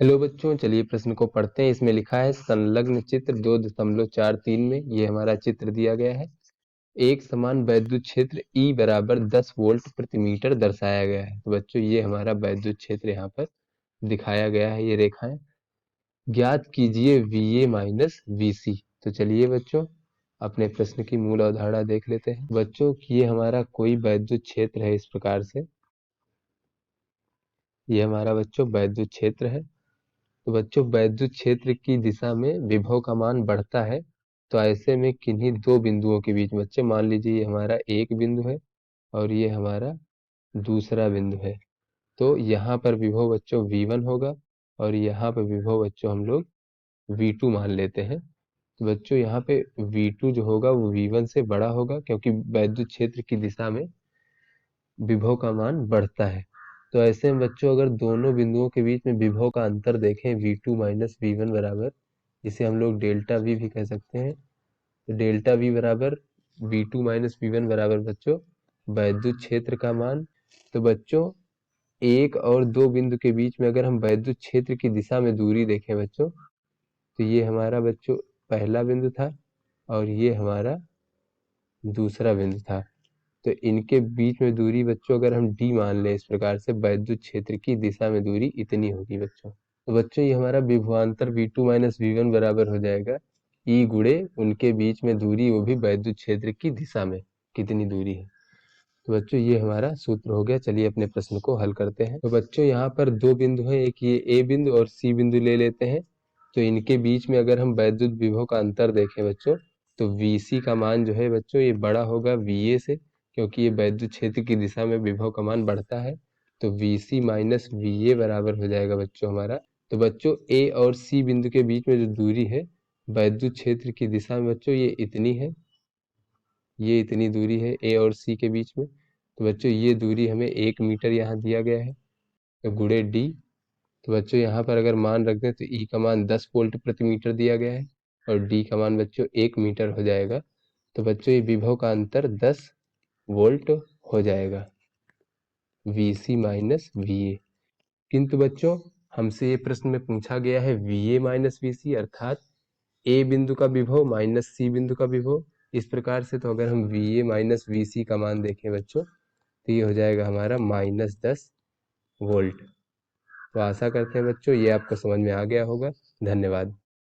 Hello बच्चों, चलिए प्रश्न को पढ़ते हैं। इसमें लिखा है संलग्न चित्र 2.43 में ये हमारा चित्र दिया गया है। एक समान वैद्युत क्षेत्र E बराबर 10 वोल्ट प्रति मीटर दर्शाया गया है। तो बच्चों ये हमारा वैद्युत क्षेत्र यहाँ पर दिखाया गया है, ये रेखाएं। ज्ञात कीजिए VA माइनस VC। तो चलिए बच्चों अपने प्रश्न की मूल अवधारणा देख लेते हैं। बच्चों ये हमारा कोई वैद्युत क्षेत्र है, इस प्रकार से ये हमारा बच्चों वैद्युत क्षेत्र है। तो बच्चों वैद्युत क्षेत्र की दिशा में विभव का मान बढ़ता है। तो ऐसे में किन्हीं दो बिंदुओं के बीच बच्चे, मान लीजिए ये हमारा एक बिंदु है और ये हमारा दूसरा बिंदु है। तो यहाँ पर विभव बच्चों V1 होगा और यहाँ पर विभव बच्चों हम लोग V2 मान लेते हैं। तो बच्चों यहाँ पे V2 जो होगा वो V1 से बड़ा होगा, क्योंकि वैद्युत क्षेत्र की दिशा में विभव का मान बढ़ता है। तो ऐसे में बच्चों अगर दोनों बिंदुओं के बीच में विभव का अंतर देखें V2 माइनस V1 बराबर, जिसे हम लोग डेल्टा V भी कह सकते हैं। तो डेल्टा V बराबर V2 माइनस V1 बराबर बच्चों वैद्युत क्षेत्र का मान। तो बच्चों एक और दो बिंदु के बीच में अगर हम वैद्युत क्षेत्र की दिशा में दूरी देखें बच्चों, तो ये हमारा बच्चों पहला बिंदु था और ये हमारा दूसरा बिंदु था। तो इनके बीच में दूरी बच्चों अगर हम D मान लें, इस प्रकार से वैद्युत क्षेत्र की दिशा में दूरी इतनी होगी बच्चों। तो बच्चों ये हमारा विभवांतर V2 माइनस V1 बराबर हो जाएगा E गुणे उनके बीच में दूरी, वो भी वैद्युत क्षेत्र की दिशा में कितनी दूरी है। तो बच्चों ये हमारा सूत्र हो गया। चलिए अपने प्रश्न को हल करते हैं। तो बच्चों यहाँ पर दो बिंदु हैं, एक ये A बिंदु और C बिंदु ले लेते हैं। तो इनके बीच में अगर हम वैद्युत विभव का अंतर देखें बच्चों, तो VC का मान जो है बच्चों ये बड़ा होगा VA से, क्योंकि ये वैद्युत क्षेत्र की दिशा में विभव का मान बढ़ता है। तो VC माइनस VA बराबर हो जाएगा बच्चों हमारा। तो बच्चों A और C बिंदु के बीच में जो दूरी है वैद्युत क्षेत्र की दिशा में बच्चों ये इतनी है, ये इतनी दूरी है A और C के बीच में। तो बच्चों ये दूरी हमें 1 मीटर यहाँ दिया गया है, तो गुणे D। तो बच्चों यहाँ पर अगर मान रख दें तो E का मान 10 वोल्ट प्रति मीटर दिया गया है और D का मान बच्चों 1 मीटर हो जाएगा। तो बच्चों ये विभव का अंतर 10 वोल्ट हो जाएगा, VC माइनस VA। किंतु बच्चों हमसे ये प्रश्न में पूछा गया है VA माइनस VC, अर्थात A बिंदु का विभव माइनस C बिंदु का विभव। इस प्रकार से तो अगर हम VA माइनस VC का मान देखें बच्चों, तो ये हो जाएगा हमारा -10 वोल्ट। तो आशा करते हैं बच्चों ये आपको समझ में आ गया होगा। धन्यवाद।